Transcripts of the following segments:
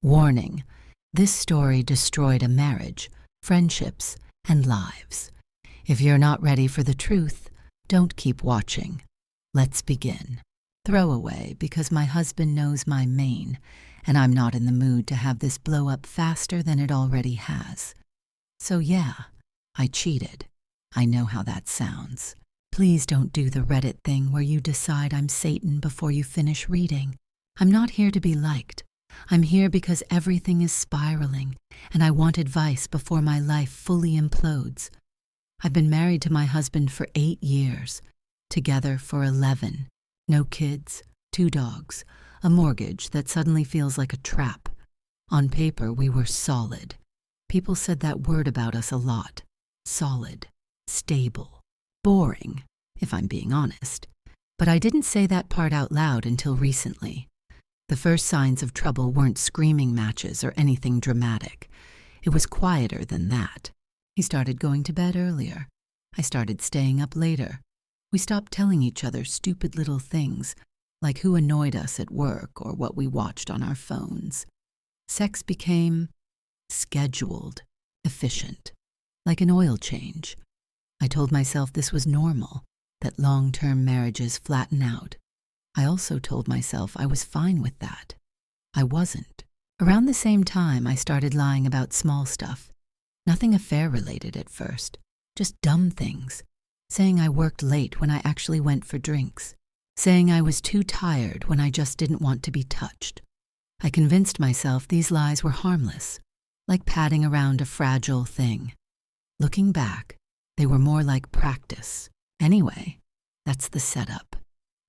Warning: this story destroyed a marriage, friendships, and lives. If you're not ready for the truth, don't keep watching. Let's begin. Throwaway because my husband knows my main, and I'm not in the mood to have this blow up faster than it already has. So yeah, I cheated. I know how that sounds. Please don't do the Reddit thing where you decide I'm Satan before you finish reading. I'm not here to be liked. I'm here because everything is spiraling, and I want advice before my life fully implodes. I've been married to my husband for 8 years, together for 11. No kids, 2 dogs, a mortgage that suddenly feels like a trap. On paper, we were solid. People said that word about us a lot. Solid, stable, boring, if I'm being honest. But I didn't say that part out loud until recently. The first signs of trouble weren't screaming matches or anything dramatic. It was quieter than that. He started going to bed earlier. I started staying up later. We stopped telling each other stupid little things, like who annoyed us at work or what we watched on our phones. Sex became scheduled, efficient, like an oil change. I told myself this was normal, that long-term marriages flatten out. I also told myself I was fine with that. I wasn't. Around the same time, I started lying about small stuff. Nothing affair-related at first, just dumb things. Saying I worked late when I actually went for drinks. Saying I was too tired when I just didn't want to be touched. I convinced myself these lies were harmless, like padding around a fragile thing. Looking back, they were more like practice. Anyway, that's the setup.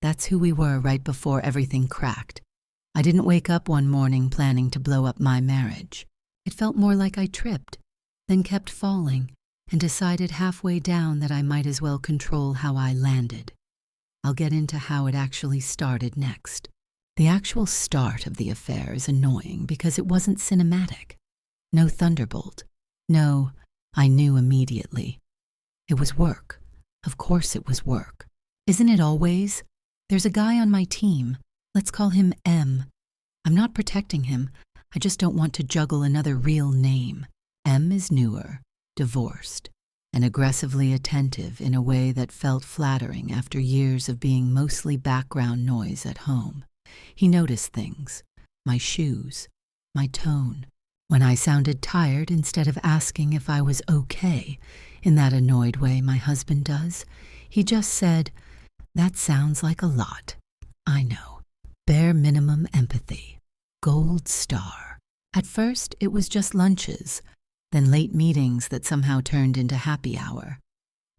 That's who we were right before everything cracked. I didn't wake up one morning planning to blow up my marriage. It felt more like I tripped, then kept falling, and decided halfway down that I might as well control how I landed. I'll get into how it actually started next. The actual start of the affair is annoying because it wasn't cinematic. No thunderbolt. No, I knew immediately. It was work. Of course it was work. Isn't it always? There's a guy on my team. Let's call him M. I'm not protecting him. I just don't want to juggle another real name. M is newer, divorced, and aggressively attentive in a way that felt flattering after years of being mostly background noise at home. He noticed things, my shoes, my tone. When I sounded tired, instead of asking if I was okay, in that annoyed way my husband does, he just said, "That sounds like a lot." I know. Bare minimum empathy. Gold star. At first, it was just lunches, then late meetings that somehow turned into happy hour.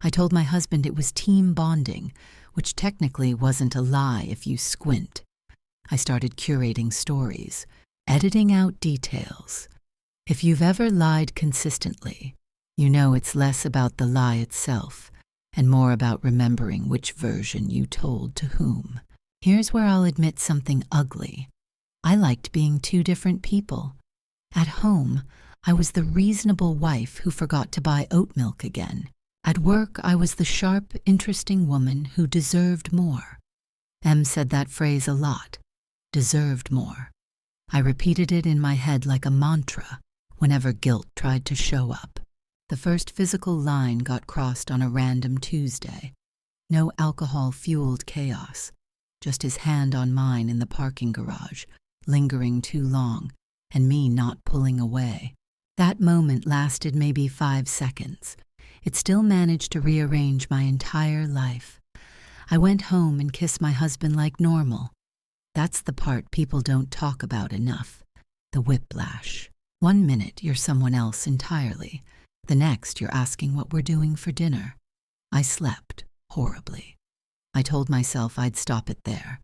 I told my husband it was team bonding, which technically wasn't a lie if you squint. I started curating stories, editing out details. If you've ever lied consistently, you know it's less about the lie itself and more about remembering which version you told to whom. Here's where I'll admit something ugly. I liked being 2 different people. At home, I was the reasonable wife who forgot to buy oat milk again. At work, I was the sharp, interesting woman who deserved more. M said that phrase a lot. Deserved more. I repeated it in my head like a mantra whenever guilt tried to show up. The first physical line got crossed on a random Tuesday. No alcohol-fueled chaos, just his hand on mine in the parking garage, lingering too long, and me not pulling away. That moment lasted maybe 5 seconds. It still managed to rearrange my entire life. I went home and kissed my husband like normal. That's the part people don't talk about enough. The whiplash. 1 minute you're someone else entirely. The next you're asking what we're doing for dinner. I slept horribly. I told myself I'd stop it there.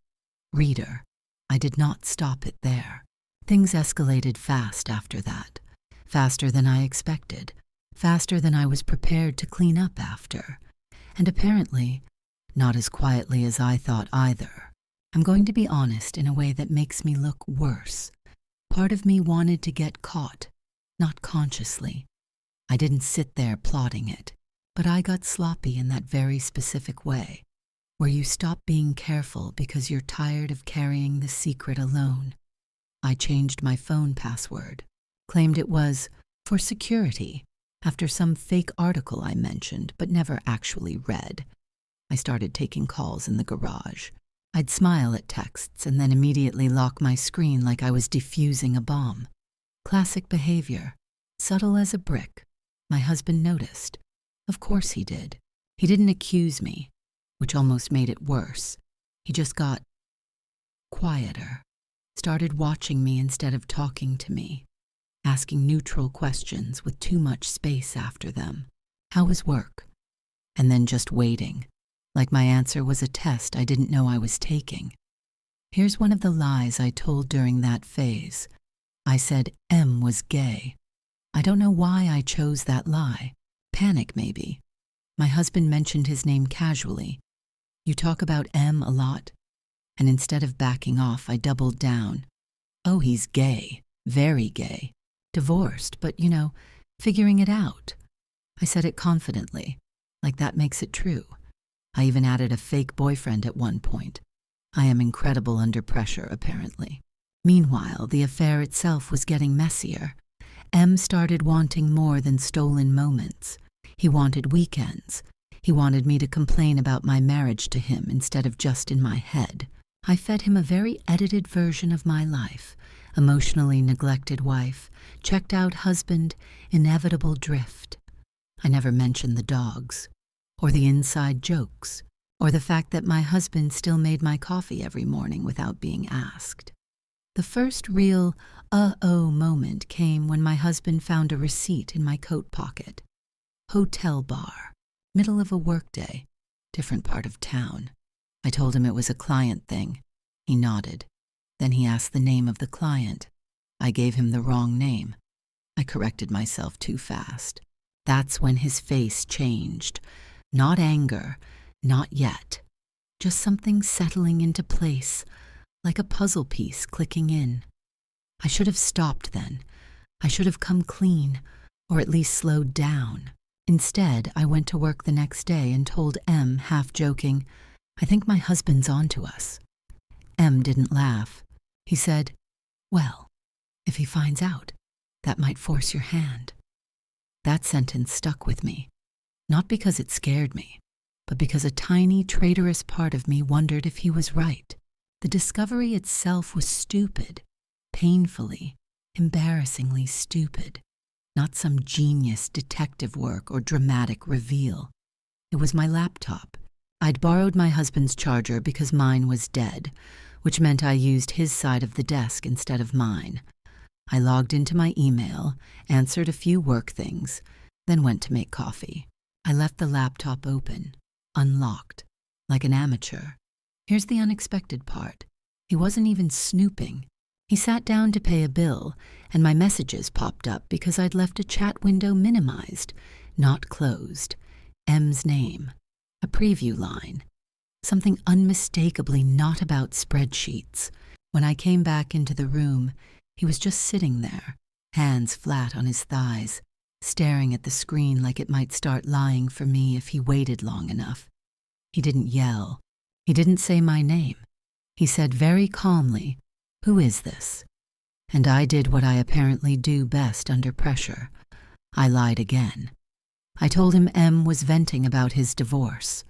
Reader, I did not stop it there. Things escalated fast after that. Faster than I expected. Faster than I was prepared to clean up after. And apparently, not as quietly as I thought either. I'm going to be honest in a way that makes me look worse. Part of me wanted to get caught, not consciously. I didn't sit there plotting it, but I got sloppy in that very specific way, where you stop being careful because you're tired of carrying the secret alone. I changed my phone password, claimed it was for security after some fake article I mentioned but never actually read. I started taking calls in the garage. I'd smile at texts and then immediately lock my screen like I was defusing a bomb. Classic behavior, subtle as a brick. My husband noticed. Of course he did. He didn't accuse me, which almost made it worse. He just got quieter, started watching me instead of talking to me, asking neutral questions with too much space after them. How was work? And then just waiting, like my answer was a test I didn't know I was taking. Here's one of the lies I told during that phase. I said M was gay. I don't know why I chose that lie. Panic, maybe. My husband mentioned his name casually. You talk about M a lot? And instead of backing off, I doubled down. Oh, he's gay. Very gay. Divorced, but, figuring it out. I said it confidently, like that makes it true. I even added a fake boyfriend at one point. I am incredible under pressure, apparently. Meanwhile, the affair itself was getting messier. M started wanting more than stolen moments. He wanted weekends. He wanted me to complain about my marriage to him instead of just in my head. I fed him a very edited version of my life. Emotionally neglected wife, checked out husband, inevitable drift. I never mentioned the dogs, or the inside jokes, or the fact that my husband still made my coffee every morning without being asked. The first real uh-oh moment came when my husband found a receipt in my coat pocket. Hotel bar, middle of a workday, different part of town. I told him it was a client thing. He nodded. Then he asked the name of the client. I gave him the wrong name. I corrected myself too fast. That's when his face changed. Not anger, not yet. Just something settling into place, like a puzzle piece clicking in. I should have stopped then. I should have come clean, or at least slowed down. Instead, I went to work the next day and told M, half joking, I think my husband's onto us. M didn't laugh. He said, well, if he finds out, that might force your hand. That sentence stuck with me, not because it scared me, but because a tiny, traitorous part of me wondered if he was right. The discovery itself was stupid, painfully, embarrassingly stupid, not some genius detective work or dramatic reveal. It was my laptop. I'd borrowed my husband's charger because mine was dead, which meant I used his side of the desk instead of mine. I logged into my email, answered a few work things, then went to make coffee. I left the laptop open, unlocked, like an amateur. Here's the unexpected part. He wasn't even snooping. He sat down to pay a bill, and my messages popped up because I'd left a chat window minimized, not closed. M's name. A preview line. Something unmistakably not about spreadsheets. When I came back into the room, he was just sitting there, hands flat on his thighs, staring at the screen like it might start lying for me if he waited long enough. He didn't yell. He didn't say my name. He said very calmly, "Who is this?" And I did what I apparently do best under pressure. I lied again. I told him M was venting about his divorce,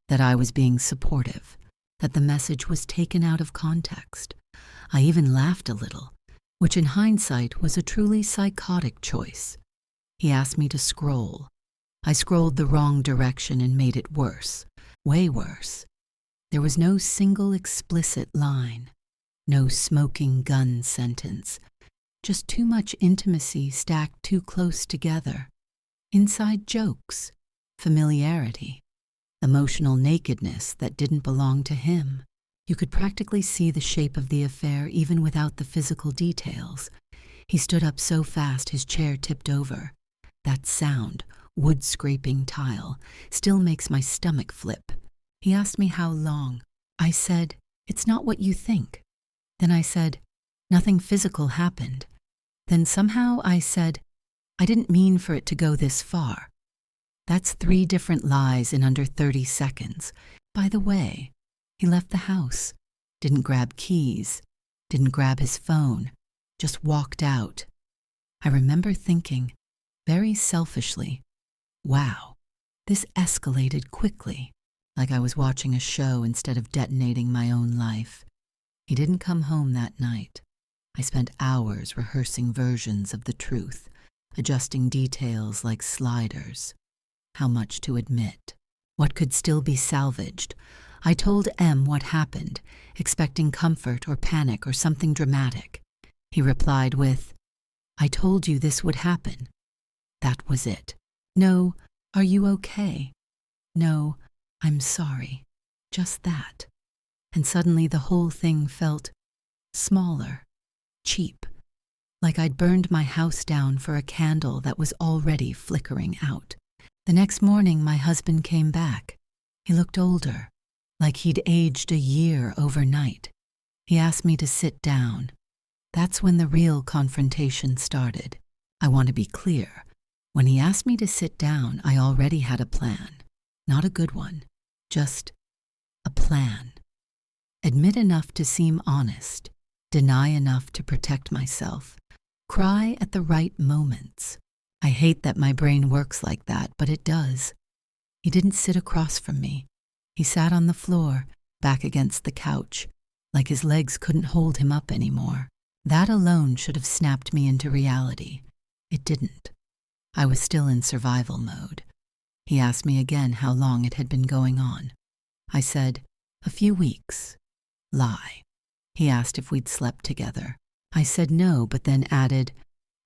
that I was being supportive, that the message was taken out of context. I even laughed a little, which in hindsight was a truly psychotic choice. He asked me to scroll. I scrolled the wrong direction and made it worse, way worse. There was no single explicit line, no smoking gun sentence, just too much intimacy stacked too close together. Inside jokes, familiarity, emotional nakedness that didn't belong to him. You could practically see the shape of the affair even without the physical details. He stood up so fast his chair tipped over. That sound, wood-scraping tile, still makes my stomach flip. He asked me how long. I said, "It's not what you think." Then I said, "Nothing physical happened." Then somehow I said, "I didn't mean for it to go this far." That's 3 different lies in under 30 seconds. By the way, he left the house, didn't grab keys, didn't grab his phone, just walked out. I remember thinking, very selfishly, wow, this escalated quickly, like I was watching a show instead of detonating my own life. He didn't come home that night. I spent hours rehearsing versions of the truth, adjusting details like sliders. How much to admit? What could still be salvaged? I told M what happened, expecting comfort or panic or something dramatic. He replied with, "I told you this would happen." That was it. No, "Are you okay?" No, "I'm sorry." Just that. And suddenly the whole thing felt smaller, cheap, like I'd burned my house down for a candle that was already flickering out. The next morning, my husband came back. He looked older, like he'd aged a year overnight. He asked me to sit down. That's when the real confrontation started. I want to be clear. When he asked me to sit down, I already had a plan. Not a good one, just a plan. Admit enough to seem honest, deny enough to protect myself, cry at the right moments. I hate that my brain works like that, but it does. He didn't sit across from me. He sat on the floor, back against the couch, like his legs couldn't hold him up anymore. That alone should have snapped me into reality. It didn't. I was still in survival mode. He asked me again how long it had been going on. I said, "A few weeks." Lie. He asked if we'd slept together. I said no, but then added,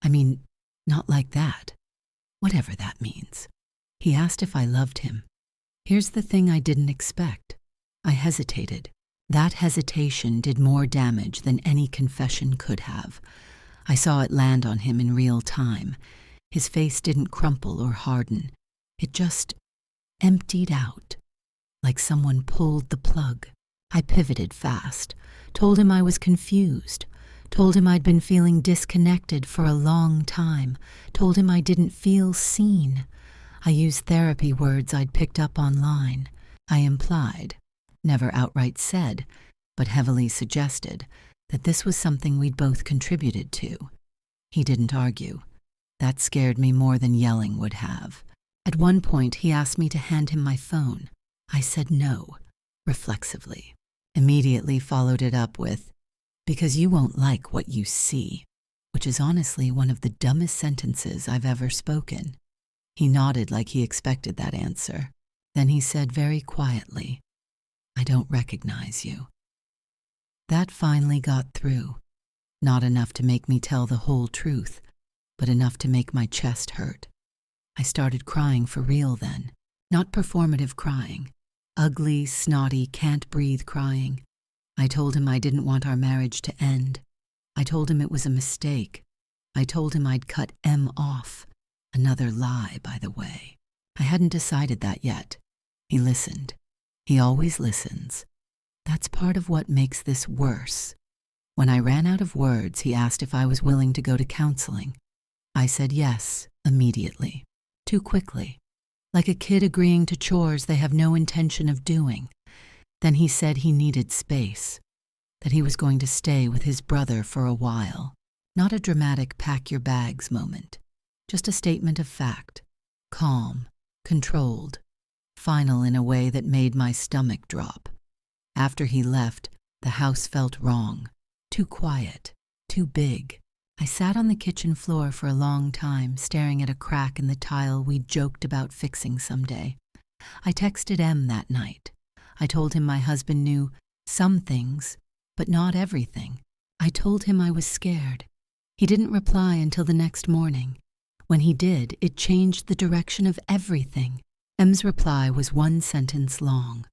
"I mean, not like that." Whatever that means. He asked if I loved him. Here's the thing I didn't expect. I hesitated. That hesitation did more damage than any confession could have. I saw it land on him in real time. His face didn't crumple or harden. It just emptied out, like someone pulled the plug. I pivoted fast, told him I was confused, told him I'd been feeling disconnected for a long time, told him I didn't feel seen. I used therapy words I'd picked up online. I implied, never outright said, but heavily suggested, that this was something we'd both contributed to. He didn't argue. That scared me more than yelling would have. At one point, he asked me to hand him my phone. I said no, reflexively. Immediately followed it up with, "Because you won't like what you see," which is honestly one of the dumbest sentences I've ever spoken. He nodded like he expected that answer. Then he said very quietly, "I don't recognize you." That finally got through. Not enough to make me tell the whole truth, but enough to make my chest hurt. I started crying for real then, not performative crying. Ugly, snotty, can't breathe crying. I told him I didn't want our marriage to end. I told him it was a mistake. I told him I'd cut M off. Another lie, by the way. I hadn't decided that yet. He listened. He always listens. That's part of what makes this worse. When I ran out of words, he asked if I was willing to go to counseling. I said yes, immediately. Too quickly. Like a kid agreeing to chores they have no intention of doing. Then he said he needed space, that he was going to stay with his brother for a while. Not a dramatic pack your bags moment, just a statement of fact. Calm, controlled, final in a way that made my stomach drop. After he left, the house felt wrong, too quiet, too big. I sat on the kitchen floor for a long time, staring at a crack in the tile we'd joked about fixing someday. I texted M that night. I told him my husband knew some things, but not everything. I told him I was scared. He didn't reply until the next morning. When he did, it changed the direction of everything. M's reply was one sentence long.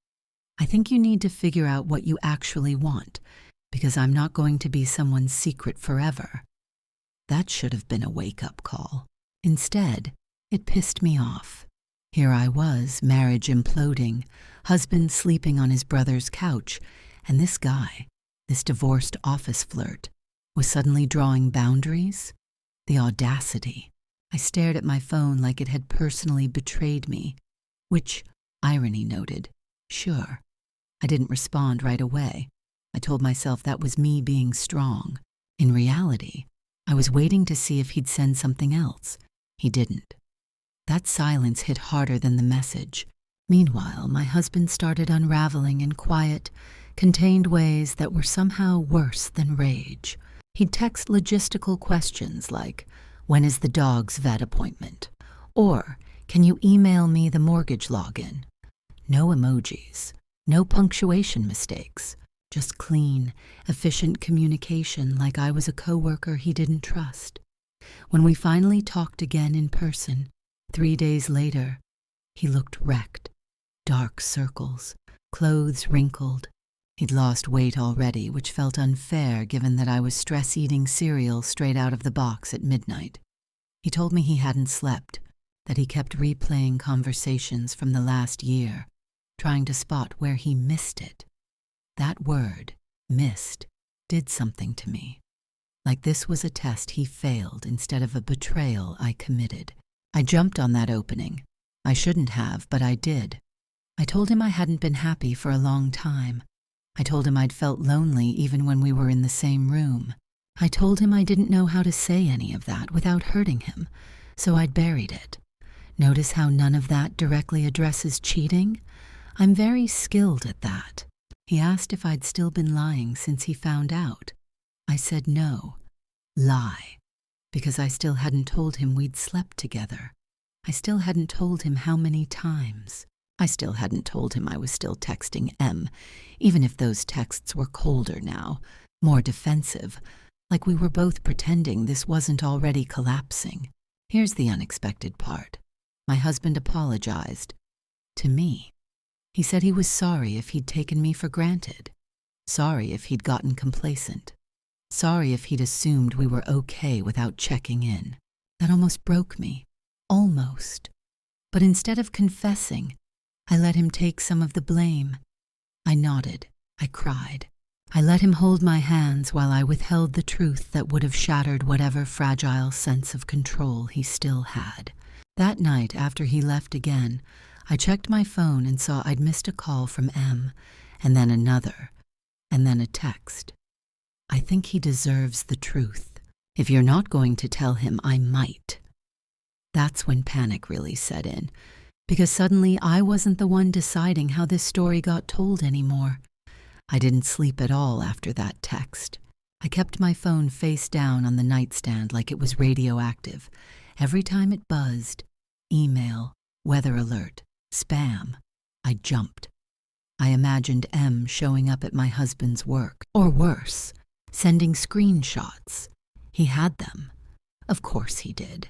"I think you need to figure out what you actually want, because I'm not going to be someone's secret forever." That should have been a wake-up call. Instead, it pissed me off. Here I was, marriage imploding, husband sleeping on his brother's couch, and this guy, this divorced office flirt, was suddenly drawing boundaries? The audacity. I stared at my phone like it had personally betrayed me, which, irony noted, sure. I didn't respond right away. I told myself that was me being strong. In reality, I was waiting to see if he'd send something else. He didn't. That silence hit harder than the message. Meanwhile, my husband started unraveling in quiet, contained ways that were somehow worse than rage. He'd text logistical questions like, "When is the dog's vet appointment?" Or, "Can you email me the mortgage login?" No emojis, no punctuation mistakes, just clean, efficient communication like I was a coworker he didn't trust. When we finally talked again in person, 3 days later, he looked wrecked. Dark circles, clothes wrinkled. He'd lost weight already, which felt unfair given that I was stress-eating cereal straight out of the box at midnight. He told me he hadn't slept, that he kept replaying conversations from the last year, trying to spot where he missed it. That word, missed, did something to me. Like this was a test he failed instead of a betrayal I committed. I jumped on that opening. I shouldn't have, but I did. I told him I hadn't been happy for a long time. I told him I'd felt lonely even when we were in the same room. I told him I didn't know how to say any of that without hurting him, so I'd buried it. Notice how none of that directly addresses cheating? I'm very skilled at that. He asked if I'd still been lying since he found out. I said no. Lie. Because I still hadn't told him we'd slept together. I still hadn't told him how many times. I still hadn't told him I was still texting M, even if those texts were colder now, more defensive, like we were both pretending this wasn't already collapsing. Here's the unexpected part. My husband apologized. To me. He said he was sorry if he'd taken me for granted. Sorry if he'd gotten complacent. Sorry if he'd assumed we were okay without checking in. That almost broke me. Almost. But instead of confessing, I let him take some of the blame. I nodded. I cried. I let him hold my hands while I withheld the truth that would have shattered whatever fragile sense of control he still had. That night, after he left again, I checked my phone and saw I'd missed a call from M, and then another, and then a text. I think he deserves the truth. If you're not going to tell him, I might. That's when panic really set in, because suddenly I wasn't the one deciding how this story got told anymore. I didn't sleep at all after that text. I kept my phone face down on the nightstand like it was radioactive. Every time it buzzed, email, weather alert, spam, I jumped. I imagined M showing up at my husband's work, or worse, sending screenshots. He had them. Of course he did.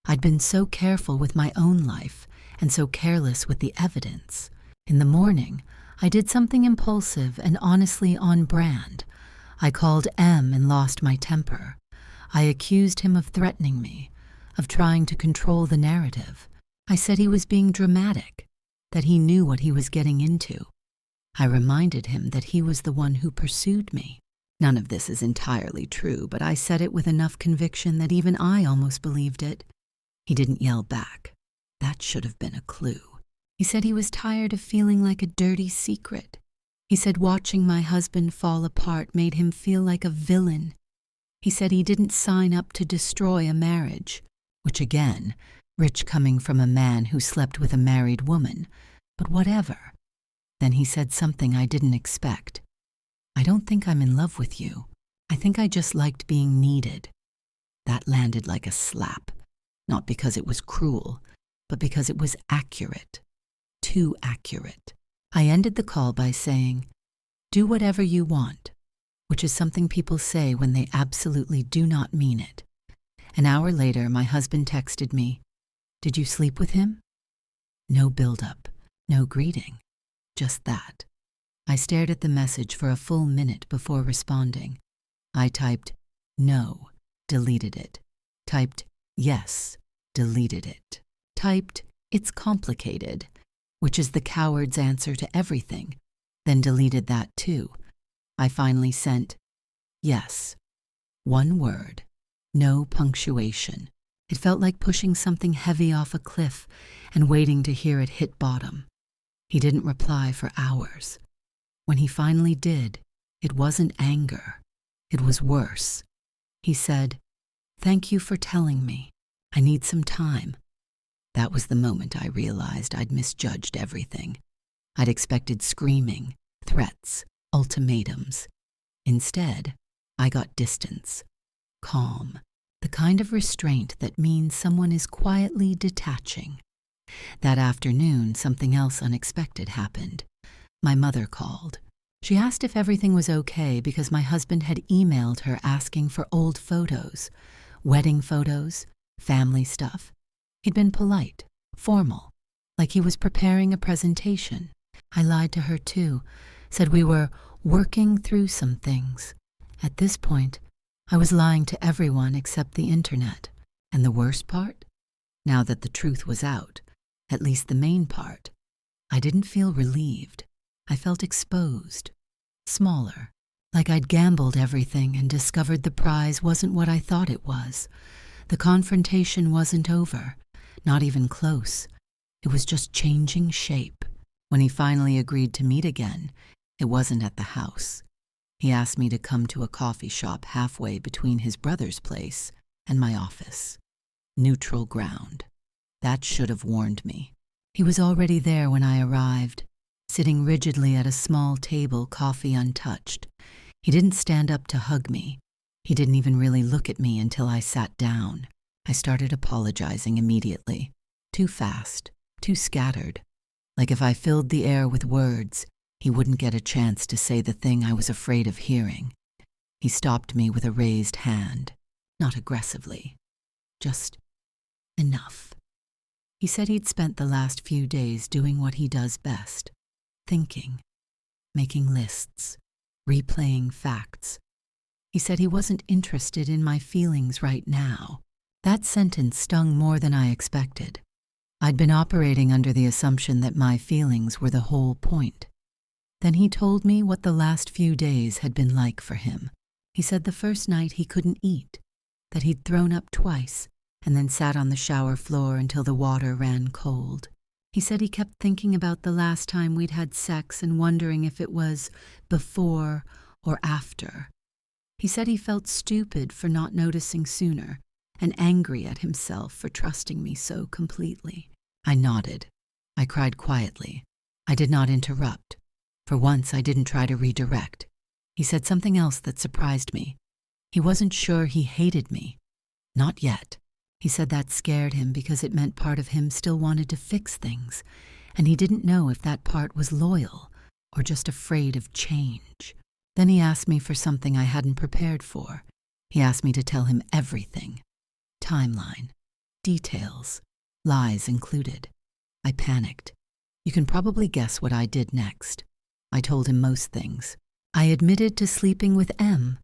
I'd been so careful with my own life and so careless with the evidence. In the morning, I did something impulsive and honestly on brand. I called M and lost my temper. I accused him of threatening me, of trying to control the narrative. I said he was being dramatic, that he knew what he was getting into. I reminded him that he was the one who pursued me. None of this is entirely true, but I said it with enough conviction that even I almost believed it. He didn't yell back. That should have been a clue. He said he was tired of feeling like a dirty secret. He said watching my husband fall apart made him feel like a villain. He said he didn't sign up to destroy a marriage, which again, rich coming from a man who slept with a married woman, but whatever. Then he said something I didn't expect. I don't think I'm in love with you. I think I just liked being needed. That landed like a slap, not because it was cruel, but because it was accurate. Too accurate. I ended the call by saying, "Do whatever you want," which is something people say when they absolutely do not mean it. An hour later, my husband texted me, "Did you sleep with him?" No build-up, no greeting, just that. I stared at the message for a full minute before responding. I typed, "No," deleted it. Typed, "Yes," deleted it. Typed, "It's complicated," which is the coward's answer to everything, then deleted that too. I finally sent, "Yes." One word, no punctuation. It felt like pushing something heavy off a cliff and waiting to hear it hit bottom. He didn't reply for hours. When he finally did, it wasn't anger. It was worse. He said, "Thank you for telling me. I need some time." That was the moment I realized I'd misjudged everything. I'd expected screaming, threats, ultimatums. Instead, I got distance, calm, the kind of restraint that means someone is quietly detaching. That afternoon, something else unexpected happened. My mother called. She asked if everything was okay because my husband had emailed her asking for old photos, wedding photos, family stuff. He'd been polite, formal, like he was preparing a presentation. I lied to her too, said we were working through some things. At this point, I was lying to everyone except the internet. And the worst part? Now that the truth was out, at least the main part, I didn't feel relieved. I felt exposed, smaller, like I'd gambled everything and discovered the prize wasn't what I thought it was. The confrontation wasn't over, not even close. It was just changing shape. When he finally agreed to meet again, it wasn't at the house. He asked me to come to a coffee shop halfway between his brother's place and my office. Neutral ground. That should have warned me. He was already there when I arrived, sitting rigidly at a small table, coffee untouched. He didn't stand up to hug me. He didn't even really look at me until I sat down. I started apologizing immediately. Too fast, too scattered. Like if I filled the air with words, he wouldn't get a chance to say the thing I was afraid of hearing. He stopped me with a raised hand, not aggressively, just enough. He said he'd spent the last few days doing what he does best, thinking, making lists, replaying facts. He said he wasn't interested in my feelings right now. That sentence stung more than I expected. I'd been operating under the assumption that my feelings were the whole point. Then he told me what the last few days had been like for him. He said the first night he couldn't eat, that he'd thrown up twice, and then sat on the shower floor until the water ran cold. He said he kept thinking about the last time we'd had sex and wondering if it was before or after. He said he felt stupid for not noticing sooner, and angry at himself for trusting me so completely. I nodded. I cried quietly. I did not interrupt. For once, I didn't try to redirect. He said something else that surprised me. He wasn't sure he hated me. Not yet. He said that scared him because it meant part of him still wanted to fix things, and he didn't know if that part was loyal or just afraid of change. Then he asked me for something I hadn't prepared for. He asked me to tell him everything. Timeline, details, lies included. I panicked. You can probably guess what I did next. I told him most things. I admitted to sleeping with M.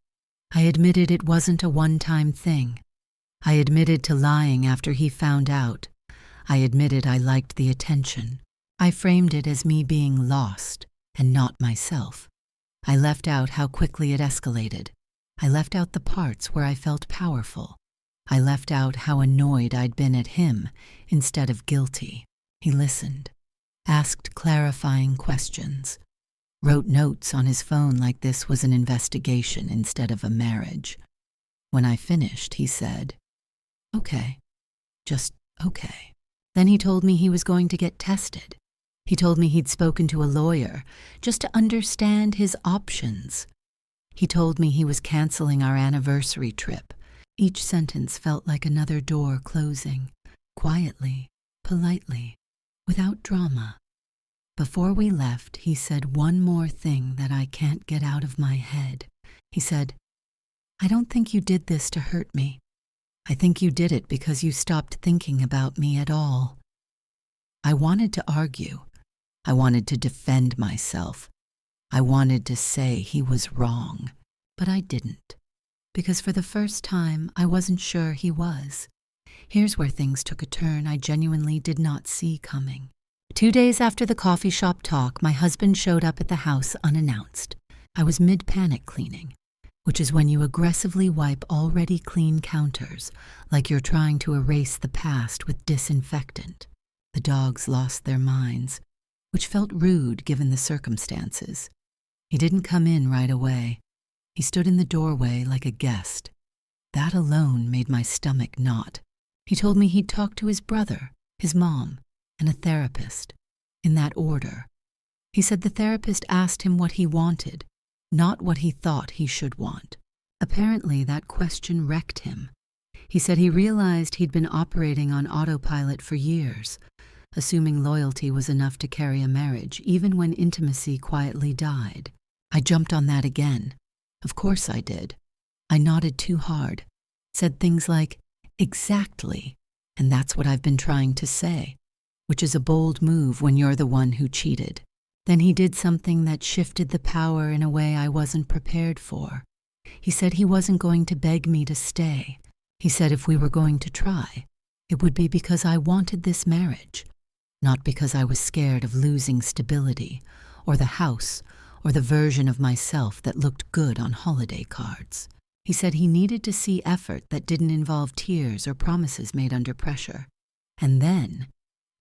I admitted it wasn't a one-time thing. I admitted to lying after he found out. I admitted I liked the attention. I framed it as me being lost and not myself. I left out how quickly it escalated. I left out the parts where I felt powerful. I left out how annoyed I'd been at him instead of guilty. He listened, asked clarifying questions, wrote notes on his phone like this was an investigation instead of a marriage. When I finished, he said, "Okay, just okay." Then he told me he was going to get tested. He told me he'd spoken to a lawyer just to understand his options. He told me he was canceling our anniversary trip. Each sentence felt like another door closing, quietly, politely, without drama. Before we left, he said one more thing that I can't get out of my head. He said, "I don't think you did this to hurt me. I think you did it because you stopped thinking about me at all." I wanted to argue. I wanted to defend myself. I wanted to say he was wrong, but I didn't. Because for the first time, I wasn't sure he was. Here's where things took a turn I genuinely did not see coming. 2 days after the coffee shop talk, my husband showed up at the house unannounced. I was mid-panic cleaning, which is when you aggressively wipe already clean counters, like you're trying to erase the past with disinfectant. The dogs lost their minds, which felt rude given the circumstances. He didn't come in right away. He stood in the doorway like a guest. That alone made my stomach knot. He told me he'd talked to his brother, his mom, and a therapist, in that order. He said the therapist asked him what he wanted, not what he thought he should want. Apparently, that question wrecked him. He said he realized he'd been operating on autopilot for years, assuming loyalty was enough to carry a marriage, even when intimacy quietly died. I jumped on that again. Of course I did. I nodded too hard, said things like, "Exactly, and that's what I've been trying to say," which is a bold move when you're the one who cheated. Then he did something that shifted the power in a way I wasn't prepared for. He said he wasn't going to beg me to stay. He said if we were going to try, it would be because I wanted this marriage, not because I was scared of losing stability, or the house, or the version of myself that looked good on holiday cards. He said he needed to see effort that didn't involve tears or promises made under pressure. And then,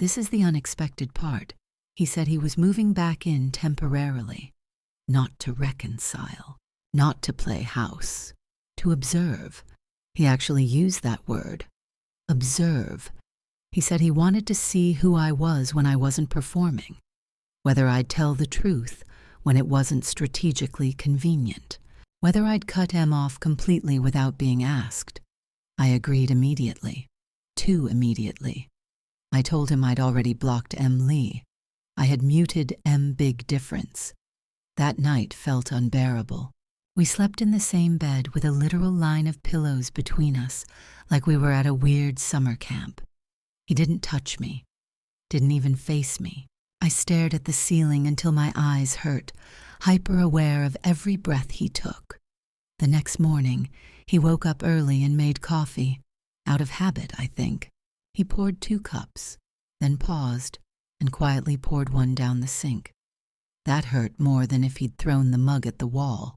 this is the unexpected part, he said he was moving back in temporarily, not to reconcile, not to play house, to observe. He actually used that word, observe. He said he wanted to see who I was when I wasn't performing, whether I'd tell the truth when it wasn't strategically convenient, whether I'd cut M off completely without being asked. I agreed immediately, too immediately. I told him I'd already blocked M. Lee. I had muted M. Big Difference. That night felt unbearable. We slept in the same bed with a literal line of pillows between us, like we were at a weird summer camp. He didn't touch me, didn't even face me. I stared at the ceiling until my eyes hurt, hyper-aware of every breath he took. The next morning, he woke up early and made coffee. Out of habit, I think. He poured 2 cups, then paused and quietly poured one down the sink. That hurt more than if he'd thrown the mug at the wall.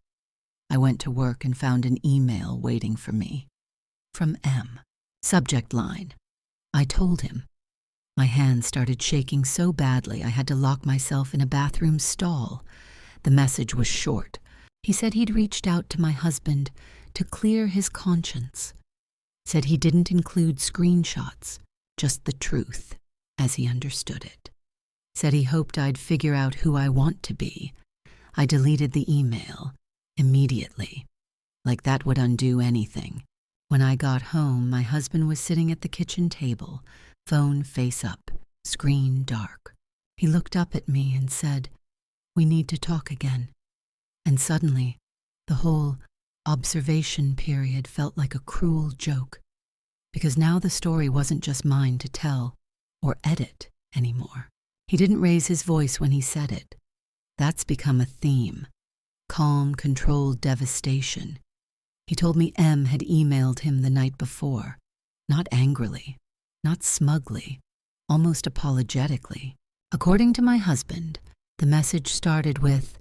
I went to work and found an email waiting for me. From M. Subject line. I told him. My hands started shaking so badly I had to lock myself in a bathroom stall. The message was short. He said he'd reached out to my husband to clear his conscience. Said he didn't include screenshots, just the truth, as he understood it. Said he hoped I'd figure out who I want to be. I deleted the email immediately, like that would undo anything. When I got home, my husband was sitting at the kitchen table, phone face up, screen dark. He looked up at me and said, "We need to talk again." And suddenly, the whole observation period felt like a cruel joke, because now the story wasn't just mine to tell or edit anymore. He didn't raise his voice when he said it. That's become a theme. Calm, controlled devastation. He told me M had emailed him the night before, not angrily, not smugly, almost apologetically. According to my husband, the message started with,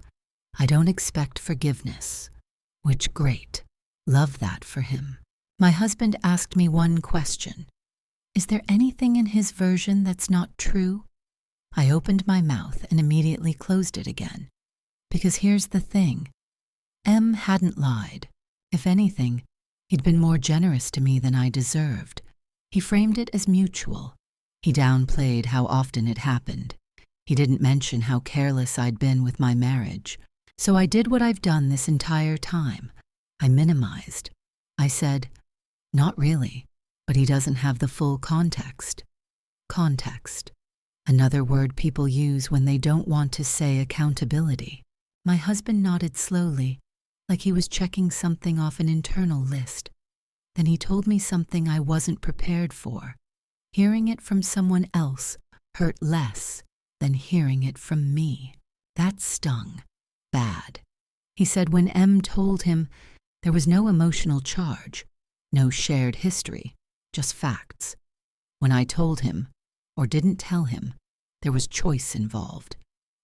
"I don't expect forgiveness," which great. Love that for him. My husband asked me one question. Is there anything in his version that's not true? I opened my mouth and immediately closed it again. Because here's the thing. M hadn't lied. If anything, he'd been more generous to me than I deserved. He framed it as mutual. He downplayed how often it happened. He didn't mention how careless I'd been with my marriage. So I did what I've done this entire time. I minimized. I said, "Not really, but he doesn't have the full context." Context. Another word people use when they don't want to say accountability. My husband nodded slowly, like he was checking something off an internal list. Then he told me something I wasn't prepared for. Hearing it from someone else hurt less than hearing it from me. That stung. Bad. He said when M told him there was no emotional charge, no shared history, just facts. When I told him, or didn't tell him, there was choice involved.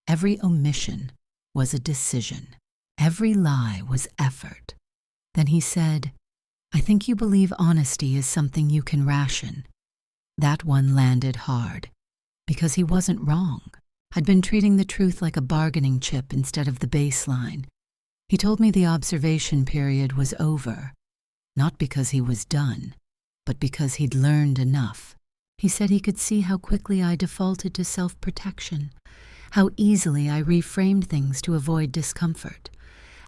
Every omission was a decision. Every lie was effort. Then he said, "I think you believe honesty is something you can ration." That one landed hard, because he wasn't wrong. I'd been treating the truth like a bargaining chip instead of the baseline. He told me the observation period was over. Not because he was done, but because he'd learned enough. He said he could see how quickly I defaulted to self-protection, how easily I reframed things to avoid discomfort,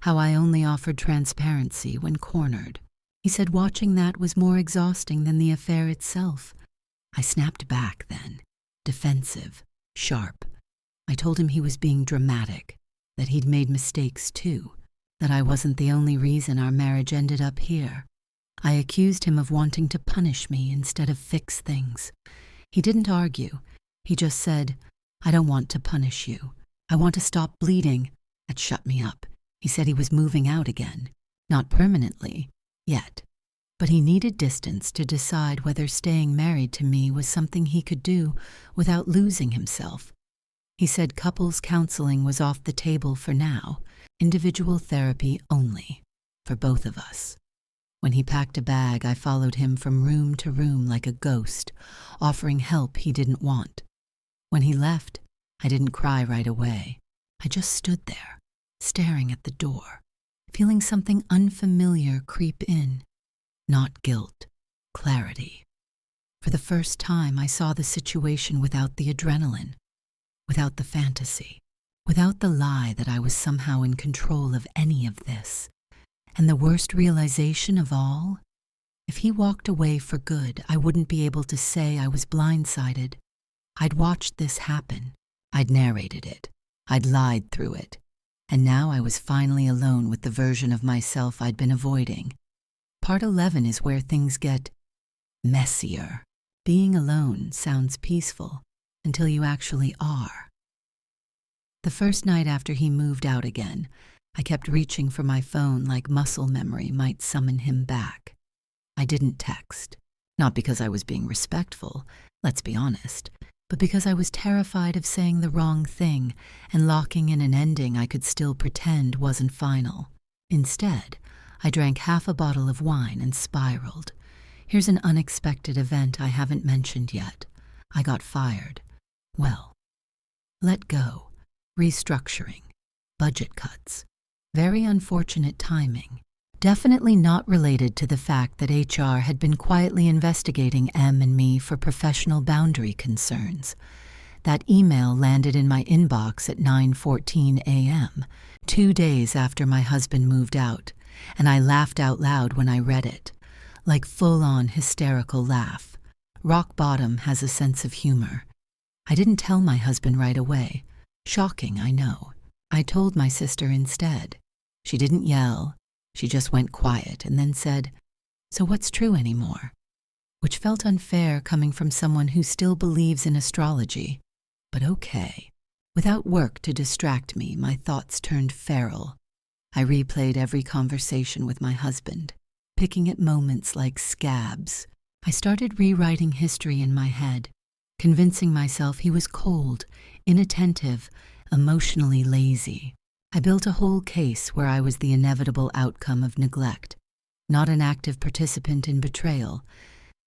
how I only offered transparency when cornered. He said watching that was more exhausting than the affair itself. I snapped back then, defensive, sharp. I told him he was being dramatic, that he'd made mistakes too, that I wasn't the only reason our marriage ended up here. I accused him of wanting to punish me instead of fix things. He didn't argue. He just said, "I don't want to punish you. I want to stop bleeding." That shut me up. He said he was moving out again. Not permanently, yet. But he needed distance to decide whether staying married to me was something he could do without losing himself. He said couples counseling was off the table for now, individual therapy only, for both of us. When he packed a bag, I followed him from room to room like a ghost, offering help he didn't want. When he left, I didn't cry right away. I just stood there, staring at the door, feeling something unfamiliar creep in. Not guilt, clarity. For the first time, I saw the situation without the adrenaline, without the fantasy, without the lie that I was somehow in control of any of this. And the worst realization of all? If he walked away for good, I wouldn't be able to say I was blindsided. I'd watched this happen. I'd narrated it. I'd lied through it. And now I was finally alone with the version of myself I'd been avoiding. Part 11 is where things get messier. Being alone sounds peaceful until you actually are. The first night after he moved out again, I kept reaching for my phone like muscle memory might summon him back. I didn't text, not because I was being respectful, let's be honest, but because I was terrified of saying the wrong thing and locking in an ending I could still pretend wasn't final. Instead, I drank half a bottle of wine and spiraled. Here's an unexpected event I haven't mentioned yet. I got fired. Well, let go, restructuring, budget cuts. Very unfortunate timing. Definitely not related to the fact that HR had been quietly investigating Em and me for professional boundary concerns. That email landed in my inbox at 9:14 a.m., 2 days after my husband moved out, and I laughed out loud when I read it. Like full-on hysterical laugh. Rock bottom has a sense of humor. I didn't tell my husband right away. Shocking, I know. I told my sister instead. She didn't yell. She just went quiet and then said, "So what's true anymore?" Which felt unfair coming from someone who still believes in astrology. But okay. Without work to distract me, my thoughts turned feral. I replayed every conversation with my husband, picking at moments like scabs. I started rewriting history in my head, convincing myself he was cold, inattentive, emotionally lazy. I built a whole case where I was the inevitable outcome of neglect, not an active participant in betrayal.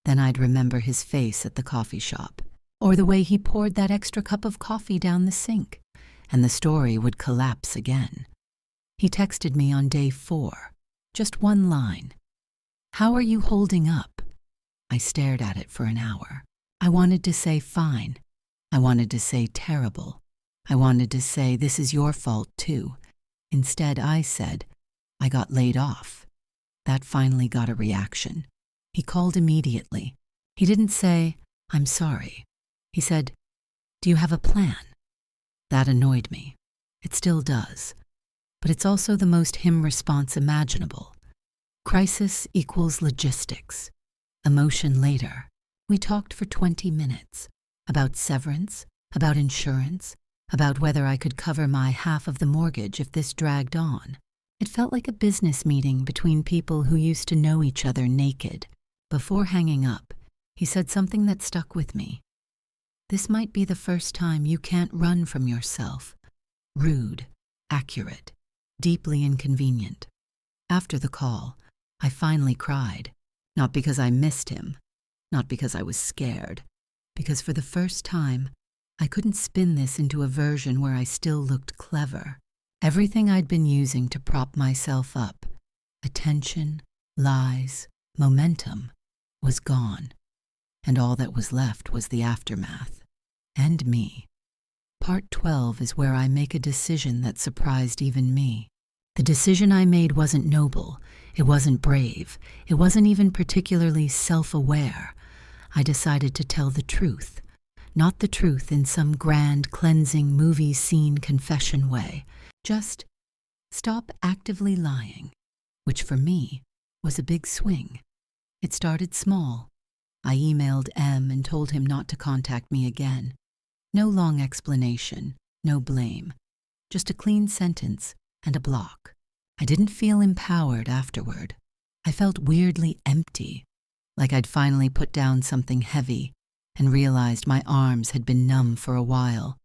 Then I'd remember his face at the coffee shop, or the way he poured that extra cup of coffee down the sink, and the story would collapse again. He texted me on day 4, just one line. "How are you holding up?" I stared at it for an hour. I wanted to say fine. I wanted to say terrible. I wanted to say this is your fault too. Instead, I said, I got laid off. That finally got a reaction. He called immediately. He didn't say, "I'm sorry." He said, "Do you have a plan?" That annoyed me. It still does. But it's also the most him response imaginable. Crisis equals logistics. Emotion later. We talked for 20 minutes. About severance, about insurance, about whether I could cover my half of the mortgage if this dragged on. It felt like a business meeting between people who used to know each other naked. Before hanging up, he said something that stuck with me. "This might be the first time you can't run from yourself." Rude, accurate, deeply inconvenient. After the call, I finally cried. Not because I missed him, not because I was scared, because for the first time, I couldn't spin this into a version where I still looked clever. Everything I'd been using to prop myself up, attention, lies, momentum, was gone, and all that was left was the aftermath. And me. Part 12 is where I make a decision that surprised even me. The decision I made wasn't noble, it wasn't brave, it wasn't even particularly self-aware. I decided to tell the truth. Not the truth in some grand, cleansing, movie scene confession way. Just stop actively lying, which for me was a big swing. It started small. I emailed M and told him not to contact me again. No long explanation, no blame. Just a clean sentence and a block. I didn't feel empowered afterward. I felt weirdly empty, like I'd finally put down something heavy and realized my arms had been numb for a while.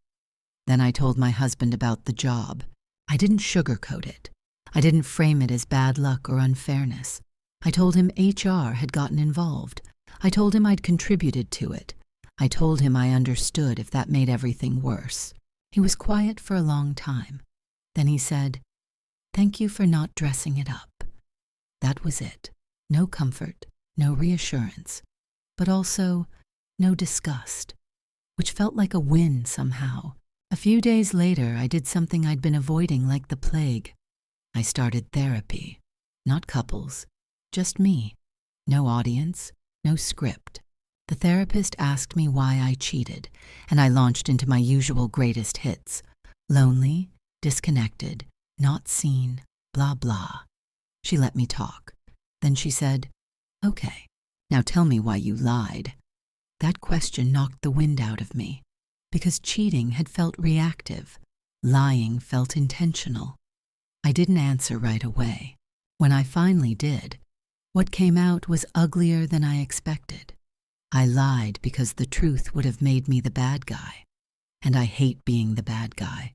Then I told my husband about the job. I didn't sugarcoat it. I didn't frame it as bad luck or unfairness. I told him HR had gotten involved. I told him I'd contributed to it. I told him I understood if that made everything worse. He was quiet for a long time. Then he said, "Thank you for not dressing it up." That was it. No comfort, no reassurance, but also no disgust, which felt like a win somehow. A few days later, I did something I'd been avoiding like the plague. I started therapy. Not couples, just me. No audience, no script. The therapist asked me why I cheated, and I launched into my usual greatest hits. Lonely, disconnected, not seen, blah blah. She let me talk. Then she said, "Okay, now tell me why you lied." That question knocked the wind out of me, because cheating had felt reactive. Lying felt intentional. I didn't answer right away. When I finally did, what came out was uglier than I expected. I lied because the truth would have made me the bad guy. And I hate being the bad guy.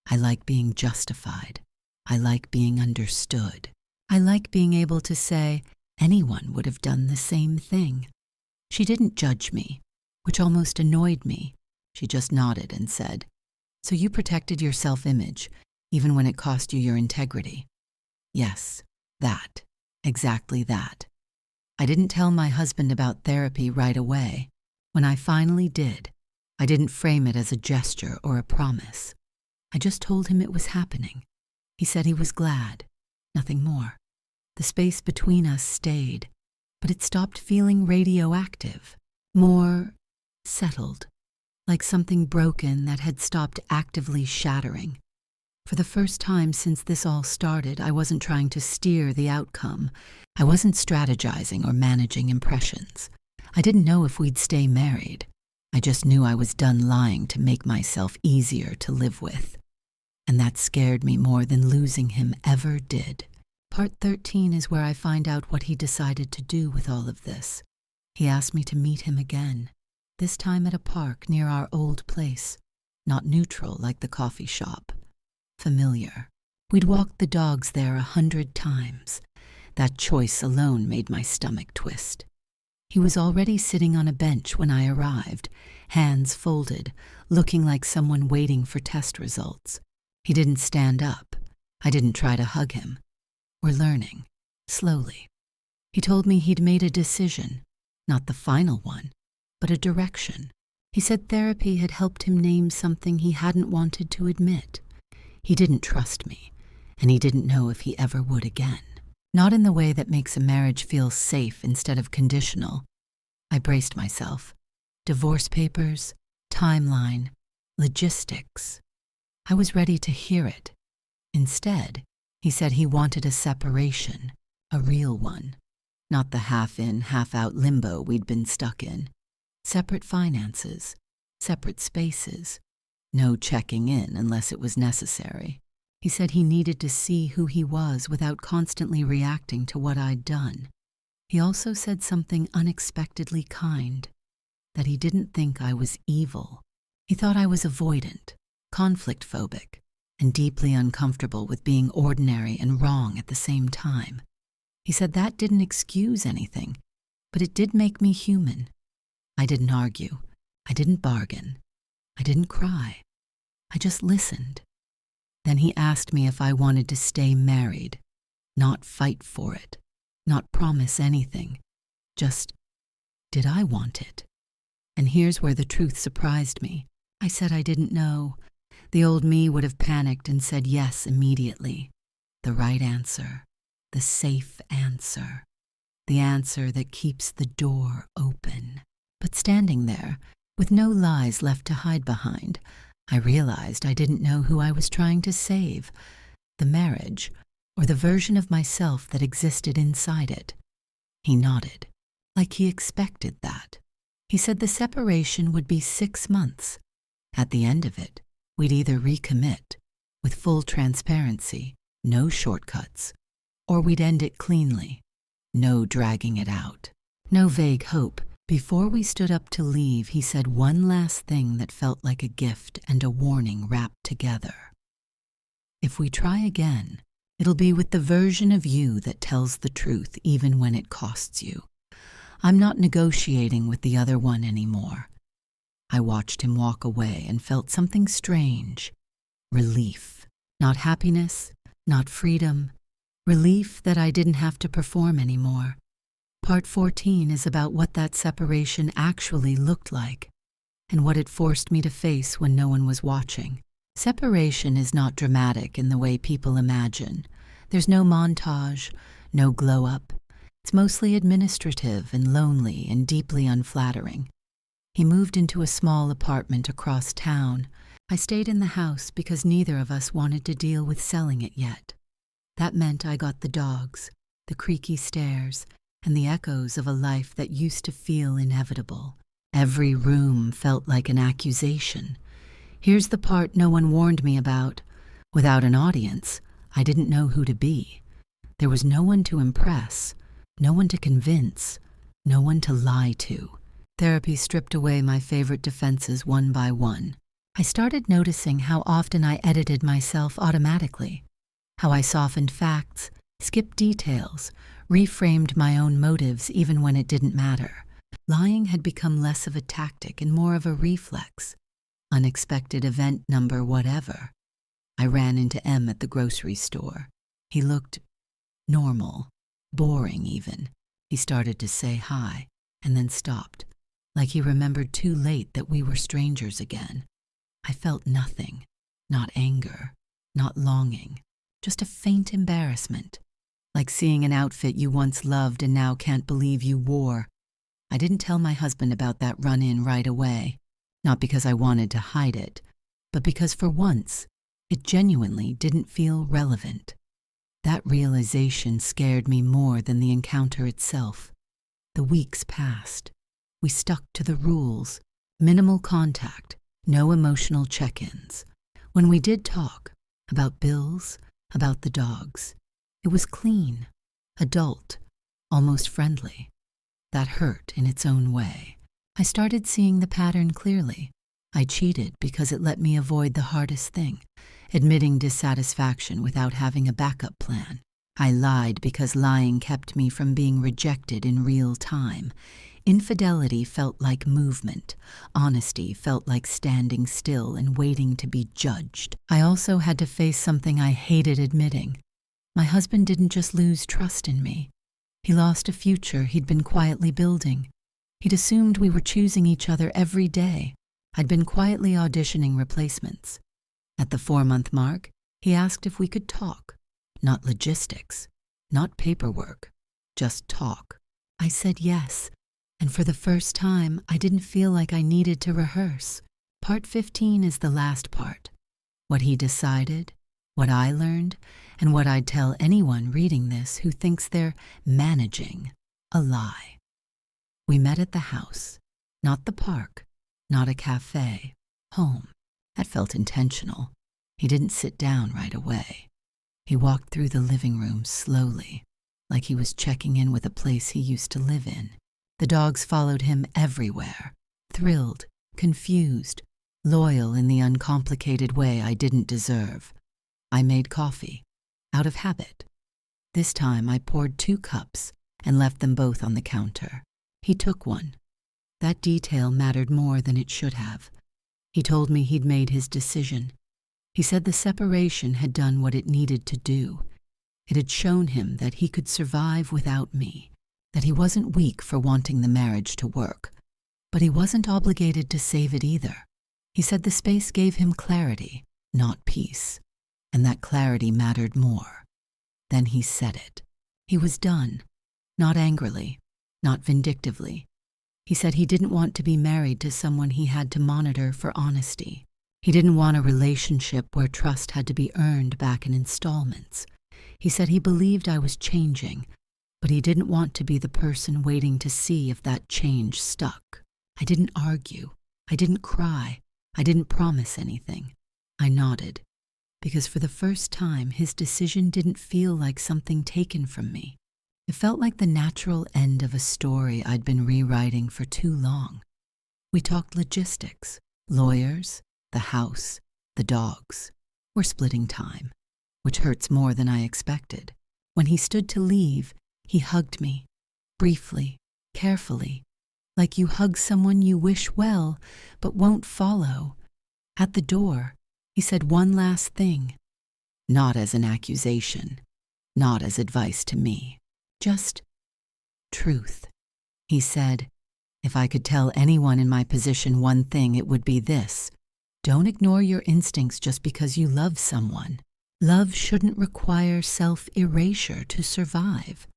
I like being justified. I like being understood. I like being able to say anyone would have done the same thing. She didn't judge me, which almost annoyed me. She just nodded and said, "So you protected your self-image, even when it cost you your integrity?" Yes, that. Exactly that. I didn't tell my husband about therapy right away. When I finally did, I didn't frame it as a gesture or a promise. I just told him it was happening. He said he was glad. Nothing more. The space between us stayed, but it stopped feeling radioactive. More settled, like something broken that had stopped actively shattering. For the first time since this all started, I wasn't trying to steer the outcome. I wasn't strategizing or managing impressions. I didn't know if we'd stay married. I just knew I was done lying to make myself easier to live with. And that scared me more than losing him ever did. Part 13 is where I find out what he decided to do with all of this. He asked me to meet him again, this time at a park near our old place. Not neutral like the coffee shop. Familiar. We'd walked the dogs there 100 times. That choice alone made my stomach twist. He was already sitting on a bench when I arrived, hands folded, looking like someone waiting for test results. He didn't stand up. I didn't try to hug him. We're learning, slowly. He told me he'd made a decision, not the final one, but a direction. He said therapy had helped him name something he hadn't wanted to admit. He didn't trust me, and he didn't know if he ever would again. Not in the way that makes a marriage feel safe instead of conditional. I braced myself. Divorce papers, timeline, logistics. I was ready to hear it. Instead, he said he wanted a separation, a real one. Not the half-in, half-out limbo we'd been stuck in. Separate finances, separate spaces. No checking in unless it was necessary. He said he needed to see who he was without constantly reacting to what I'd done. He also said something unexpectedly kind, that he didn't think I was evil. He thought I was avoidant, conflict-phobic, and deeply uncomfortable with being ordinary and wrong at the same time. He said that didn't excuse anything, but it did make me human. I didn't argue. I didn't bargain. I didn't cry. I just listened. Then he asked me if I wanted to stay married, not fight for it, not promise anything, Just, did I want it? And here's where the truth surprised me. I said I didn't know. The old me would have panicked and said yes immediately. The right answer. The safe answer. The answer that keeps the door open. But standing there, with no lies left to hide behind, I realized I didn't know who I was trying to save. The marriage, or the version of myself that existed inside it. He nodded, like he expected that. He said the separation would be 6 months. At the end of it, we'd either recommit, with full transparency, no shortcuts, or we'd end it cleanly, no dragging it out, no vague hope. Before we stood up to leave, he said one last thing that felt like a gift and a warning wrapped together. If we try again, it'll be with the version of you that tells the truth even when it costs you. I'm not negotiating with the other one anymore. I watched him walk away and felt something strange. Relief. Not happiness, not freedom. Relief that I didn't have to perform anymore. Part 14 is about what that separation actually looked like and what it forced me to face when no one was watching. Separation is not dramatic in the way people imagine. There's no montage, no glow-up. It's mostly administrative and lonely and deeply unflattering. He moved into a small apartment across town. I stayed in the house because neither of us wanted to deal with selling it yet. That meant I got the dogs, the creaky stairs, and the echoes of a life that used to feel inevitable. Every room felt like an accusation. Here's the part no one warned me about. Without an audience, I didn't know who to be. There was no one to impress, no one to convince, no one to lie to. Therapy stripped away my favorite defenses one by one. I started noticing how often I edited myself automatically, how I softened facts, skipped details, reframed my own motives even when it didn't matter. Lying had become less of a tactic and more of a reflex. Unexpected event number whatever. I ran into M at the grocery store. He looked normal, boring even. He started to say hi, and then stopped, like he remembered too late that we were strangers again. I felt nothing, not anger, not longing, just a faint embarrassment, like seeing an outfit you once loved and now can't believe you wore. I didn't tell my husband about that run-in right away, not because I wanted to hide it, but because for once, it genuinely didn't feel relevant. That realization scared me more than the encounter itself. The weeks passed. We stuck to the rules, minimal contact, no emotional check-ins. When we did talk, about bills, about the dogs, it was clean, adult, almost friendly. That hurt in its own way. I started seeing the pattern clearly. I cheated because it let me avoid the hardest thing, admitting dissatisfaction without having a backup plan. I lied because lying kept me from being rejected in real time. Infidelity felt like movement. Honesty felt like standing still and waiting to be judged. I also had to face something I hated admitting. My husband didn't just lose trust in me. He lost a future he'd been quietly building. He'd assumed we were choosing each other every day. I'd been quietly auditioning replacements. At the 4-month mark, he asked if we could talk. Not logistics, not paperwork, just talk. I said yes, and for the first time, I didn't feel like I needed to rehearse. Part 15 is the last part. What he decided, what I learned, and what I'd tell anyone reading this who thinks they're managing a lie. We met at the house, not the park, not a cafe, home. That felt intentional. He didn't sit down right away. He walked through the living room slowly, like he was checking in with a place he used to live in. The dogs followed him everywhere, thrilled, confused, loyal in the uncomplicated way I didn't deserve. I made coffee, out of habit. This time I poured 2 cups and left them both on the counter. He took one. That detail mattered more than it should have. He told me he'd made his decision. He said the separation had done what it needed to do. It had shown him that he could survive without me, that he wasn't weak for wanting the marriage to work, but he wasn't obligated to save it either. He said the space gave him clarity, not peace, and that clarity mattered more. Then he said it. He was done, not angrily, not vindictively. He said he didn't want to be married to someone he had to monitor for honesty. He didn't want a relationship where trust had to be earned back in installments. He said he believed I was changing, but he didn't want to be the person waiting to see if that change stuck. I didn't argue. I didn't cry. I didn't promise anything. I nodded, because for the first time, his decision didn't feel like something taken from me. It felt like the natural end of a story I'd been rewriting for too long. We talked logistics, lawyers, the house, the dogs. We're splitting time, which hurts more than I expected. When he stood to leave, he hugged me, briefly, carefully, like you hug someone you wish well, but won't follow. At the door, he said one last thing, not as an accusation, not as advice to me, just truth. He said, if I could tell anyone in my position one thing, it would be this. Don't ignore your instincts just because you love someone. Love shouldn't require self-erasure to survive.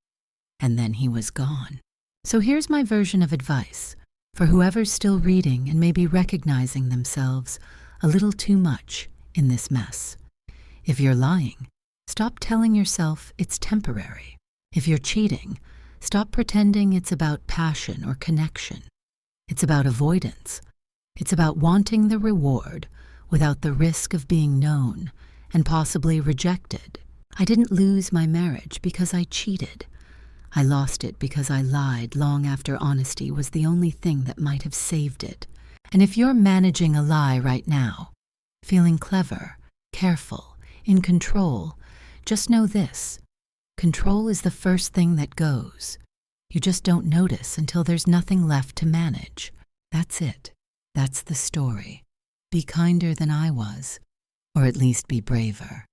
And then he was gone. So here's my version of advice for whoever's still reading and maybe recognizing themselves a little too much in this mess. If you're lying, stop telling yourself it's temporary. If you're cheating, stop pretending it's about passion or connection. It's about avoidance. It's about wanting the reward without the risk of being known and possibly rejected. I didn't lose my marriage because I cheated. I lost it because I lied long after honesty was the only thing that might have saved it. And if you're managing a lie right now, feeling clever, careful, in control, just know this. Control is the first thing that goes. You just don't notice until there's nothing left to manage. That's it. That's the story. Be kinder than I was, or at least be braver.